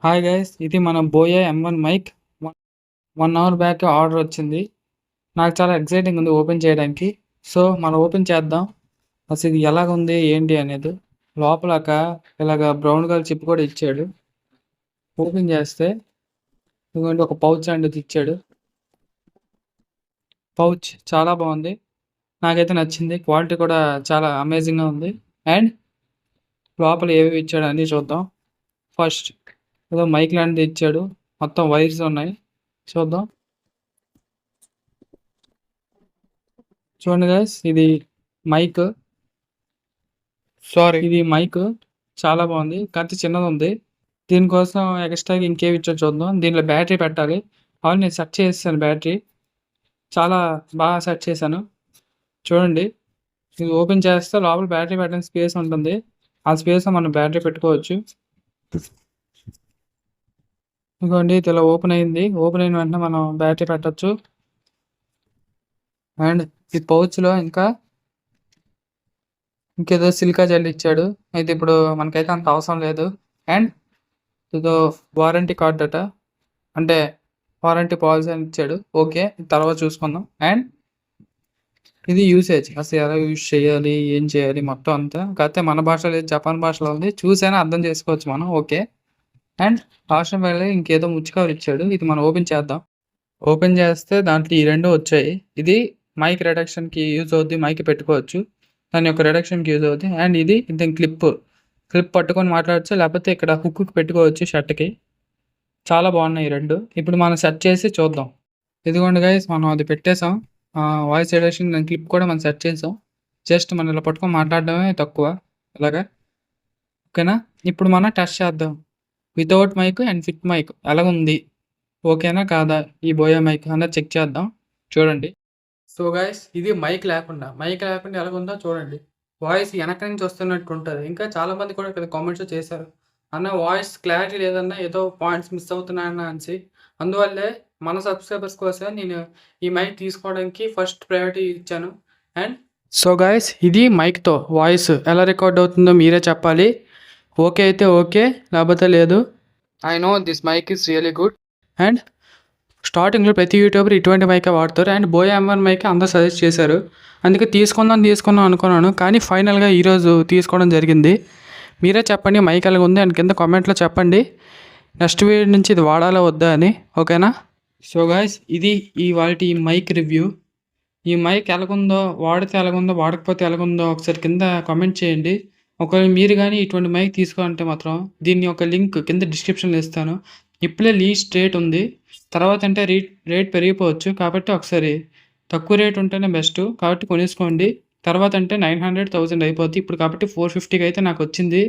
Hi guys, ఇది మన Boya M1 mic. 1 hour back order వచ్చింది. నాకు చాలా ఎక్సైటింగ్ ఉంది ఓపెన్ చేయడానికి. సో మనం ఓపెన్ చేద్దాం. అసలు ఇది ఎలాగుంది ఏంటి అనేది. లోపలక ఇలాగ బ్రౌన్ కలర్ చిప్ కూడా ఇచ్చాడు. ఓపెన్ చేస్తే ఇదిగోండి ఒక పౌచ్ అనేది ఇచ్చాడు. పౌచ్ చాలా బాగుంది, నాకైతే నచ్చింది. క్వాలిటీ కూడా చాలా అమేజింగ్గా ఉంది. అండ్ లోపల ఏవి ఇచ్చాడు అన్నీ చూద్దాం. ఫస్ట్ ఏదో మైక్ లాంటిది ఇచ్చాడు, మొత్తం వైర్స్ ఉన్నాయి. చూద్దాం. చూడండి గైస్, ఇది మైక్. ఇది మైక్ చాలా బాగుంది, కాకపోతే చిన్నది ఉంది. దీనికోసం ఎక్స్ట్రాగా ఇంకేమి ఇచ్చాడు చూద్దాం. దీంట్లో బ్యాటరీ పెట్టాలి. అవును, నేను సెట్ చేసాను బ్యాటరీ, చాలా బాగా సెట్ చేశాను. చూడండి, ఇది ఓపెన్ చేస్తే లోపల బ్యాటరీ పెట్టడానికి స్పేస్ ఉంటుంది. ఆ స్పేస్లో మనం బ్యాటరీ పెట్టుకోవచ్చు. ఇదిగోండి, ఇది ఇలా ఓపెన్ అయింది. ఓపెన్ అయిన వెంటనే మనం బ్యాటరీ పెట్టచ్చు. అండ్ ఈ పౌచ్లో ఇంకేదో సిలికా జెల్ ఇచ్చాడు. అయితే ఇప్పుడు మనకైతే అంత అవసరం లేదు. అండ్ ఇదో వారంటీ కార్డ్ అట, అంటే వారంటీ పాలసీ అని ఇచ్చాడు. ఓకే, తర్వాత చూసుకుందాం. అండ్ ఇది యూసేజ్, అసలు ఎలా యూజ్ చేయాలి, ఏం చేయాలి మొత్తం అంతా. కాకపోతే మన భాషలో లేదు, జపాన్ భాషలో ఉంది. చూసైనా అర్థం చేసుకోవచ్చు మనం. ఓకే. అండ్ లాస్ట్ వెళ్ళి ఇంకేదో ముచ్చి కవర్ ఇచ్చాడు. ఇది మనం ఓపెన్ చేద్దాం. ఓపెన్ చేస్తే దాంట్లో ఈ రెండు వచ్చాయి. ఇది మైక్ రిడక్షన్కి యూజ్ అవుద్ది, మైక్ పెట్టుకోవచ్చు, దాని యొక్క రిడక్షన్కి యూజ్ అవుద్ది. అండ్ ఇది దీని క్లిప్ పట్టుకొని మాట్లాడచ్చు, లేకపోతే ఇక్కడ హుక్కి పెట్టుకోవచ్చు షర్ట్కి. చాలా బాగున్నాయి ఈ రెండు. ఇప్పుడు మనం సెట్ చేసి చూద్దాం. ఇదిగోండి గైస్, మనం అది పెట్టేసాం. వాయిస్ రిడక్షన్ దాని క్లిప్ కూడా మనం సెట్ చేసాం. జస్ట్ మనం ఇలా పట్టుకొని మాట్లాడడమే తక్కువ, ఇలాగా. ఓకేనా, ఇప్పుడు మనం టెస్ట్ చేద్దాం. Without mic and fit mic ఎలాగుంది, ఓకేనా కాదా ఈ బోయే మైక్ అన్నది చెక్ చేద్దాం. చూడండి. సో గైస్, ఇది మైక్ లేకుండా ఎలాగుందో చూడండి. వాయిస్ వెనక నుంచి వస్తున్నట్టు ఉంటుంది. ఇంకా చాలామంది కూడా ఇక్కడ కామెంట్స్ చేశారు, అన్న వాయిస్ క్లారిటీ లేదన్నా, ఏదో పాయింట్స్ మిస్ అవుతున్నాయన్న అనేసి. అందువల్లే మన సబ్స్క్రైబర్స్ కోసం నేను ఈ మైక్ తీసుకోవడానికి ఫస్ట్ ప్రయారిటీ ఇచ్చాను. అండ్ సో గైస్, ఇది మైక్తో వాయిస్ ఎలా రికార్డ్ అవుతుందో మీరే చెప్పాలి. ఓకే అయితే ఓకే, లేకపోతే లేదు. I know this mic is really good. And స్టార్టింగ్లో ప్రతి యూట్యూబర్ ఇటువంటి మైకే వాడతారు. అండ్ బోయే M1 మైక్ అందరూ సజెస్ట్ చేశారు, అందుకే తీసుకుందాం అనుకున్నాను. కానీ ఫైనల్గా ఈరోజు తీసుకోవడం జరిగింది. మీరే చెప్పండి మైక్ ఎలాగ ఉంది అండ్ కింద కామెంట్లో చెప్పండి. నెక్స్ట్ వీడియో నుంచి ఇది వాడాలా వద్దా అని. ఓకేనా. సో గాయ్స్, ఇది ఈ మైక్ రివ్యూ. ఈ మైక్ ఎలాగుందో, వాడితే ఎలాగుందో, వాడకపోతే ఎలాగుందో ఒకసారి కింద కామెంట్ చేయండి. ఒకవేళ మీరు కానీ ఇటువంటి మైక్ తీసుకోవాలంటే మాత్రం దీన్ని ఒక లింక్ కింద డిస్క్రిప్షన్లో ఇస్తాను. ఇప్పుడే లీస్ట్ రేట్ ఉంది, తర్వాత అంటే రేట్ పెరిగిపోవచ్చు. కాబట్టి ఒకసారి తక్కువ రేట్ ఉంటేనే బెస్ట్, కాబట్టి కొనేసుకోండి. తర్వాత అంటే 900, 1000 అయిపోద్ది. ఇప్పుడు కాబట్టి 450కి అయితే నాకు వచ్చింది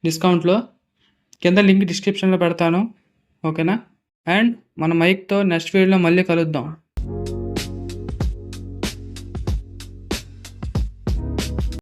డిస్కౌంట్లో. కింద లింక్ డిస్క్రిప్షన్లో పెడతాను. ఓకేనా. అండ్ మన మైక్తో నెక్స్ట్ వీడియోలో మళ్ళీ కలుద్దాం.